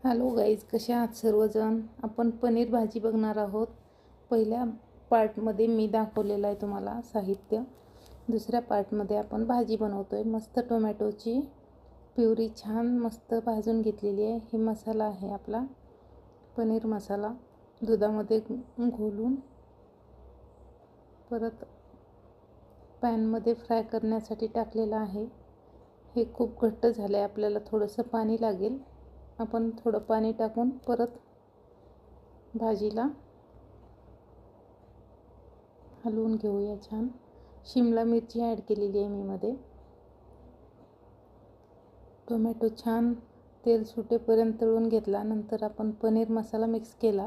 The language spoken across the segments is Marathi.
हॅलो गाईज, कसे आहात सर्वजण. आपण पनीर भाजी बघणार आहोत. पहिल्या पार्टमध्ये मी दाखवलेलं आहे तुम्हाला साहित्य. दुसऱ्या पार्टमध्ये आपण भाजी बनवतोय. मस्त टोमॅटोची प्युरी छान मस्त भाजून घेतलेली आहे. हे मसाला आहे आपला पनीर मसाला, दुधामध्ये घोलून परत पॅनमध्ये फ्राय करण्यासाठी टाकलेला आहे. हे खूप घट्ट झाले, आपल्याला थोडंसं पाणी लागेल. आपण थोडं पाणी टाकून परत भाजीला हलवून घेऊया. छान शिमला मिरची ॲड केलेली आहे मी मध्ये. टोमॅटो छान तेल सुटेपर्यंत तळून घेतला. नंतर आपण पनीर मसाला मिक्स केला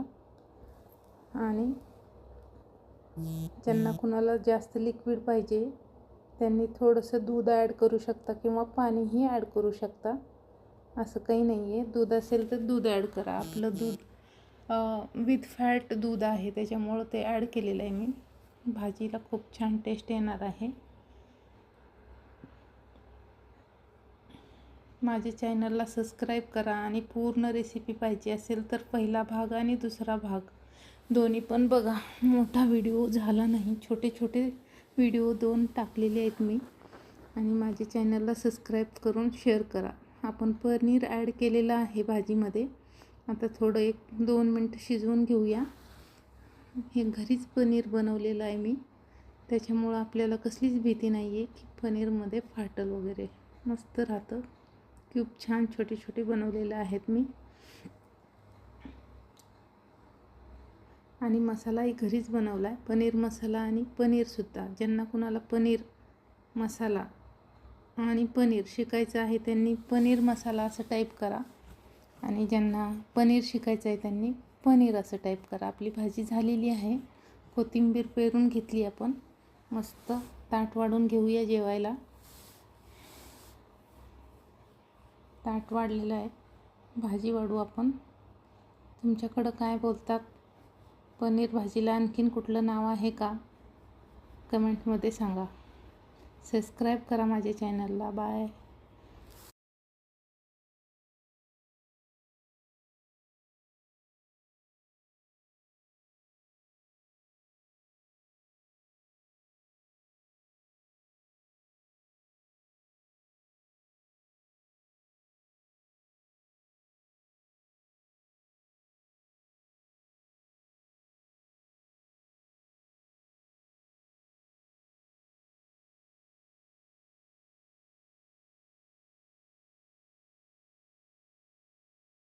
आणि ज्यांना कुणाला जास्त लिक्विड पाहिजे त्यांनी थोडंसं दूध ॲड करू शकता किंवा पाणीही ॲड करू शकता. असं काही नाही आहे. दूध असेल तर दूध ॲड करा. आपलं दूध विथ फॅट दूध आहे, त्याच्यामुळं ते ॲड केलेलं आहे मी. भाजीला खूप छान टेस्ट येणार आहे. माझ्या चॅनलला सबस्क्राईब करा आणि पूर्ण रेसिपी पाहिजे असेल तर पहिला भाग आणि दुसरा भाग दोन्ही पण बघा. मोठा व्हिडिओ झाला नाही, छोटे छोटे व्हिडिओ 2 टाकलेले आहेत मी. आणि माझ्या चॅनलला सबस्क्राईब करून शेअर करा. आपण पनीर ॲड केलेलं आहे भाजीमध्ये. आता थोडं 1-2 मिनटं शिजवून घेऊया. हे घरीच पनीर बनवलेलं आहे मी, त्याच्यामुळं आपल्याला कसलीच भीती नाही आहे की पनीरमध्ये फाटल वगैरे. मस्त राहतं. क्यूब छान छोटे छोटे बनवलेले आहेत मी. आणि मसालाही घरीच बनवला आहे, पनीर मसाला आणि पनीरसुद्धा. ज्यांना कुणाला पनीर मसाला आणि पनीर शिकायचं आहे त्यांनी पनीर मसाला असं टाईप करा, आणि ज्यांना पनीर शिकायचं आहे त्यांनी पनीर असं टाईप करा. आपली भाजी झालेली आहे. कोथिंबीर पेरून घेतली आपण. मस्त ताट वाढून घेऊया जेवायला. ताट वाढलेलं आहे, भाजी वाढू आपण. तुमच्याकडं काय बोलतात? पनीर भाजीला आणखीन कुठलं नाव आहे का? कमेंटमध्ये सांगा. सबस्क्राईब करा माझ्या चॅनलला. बाय.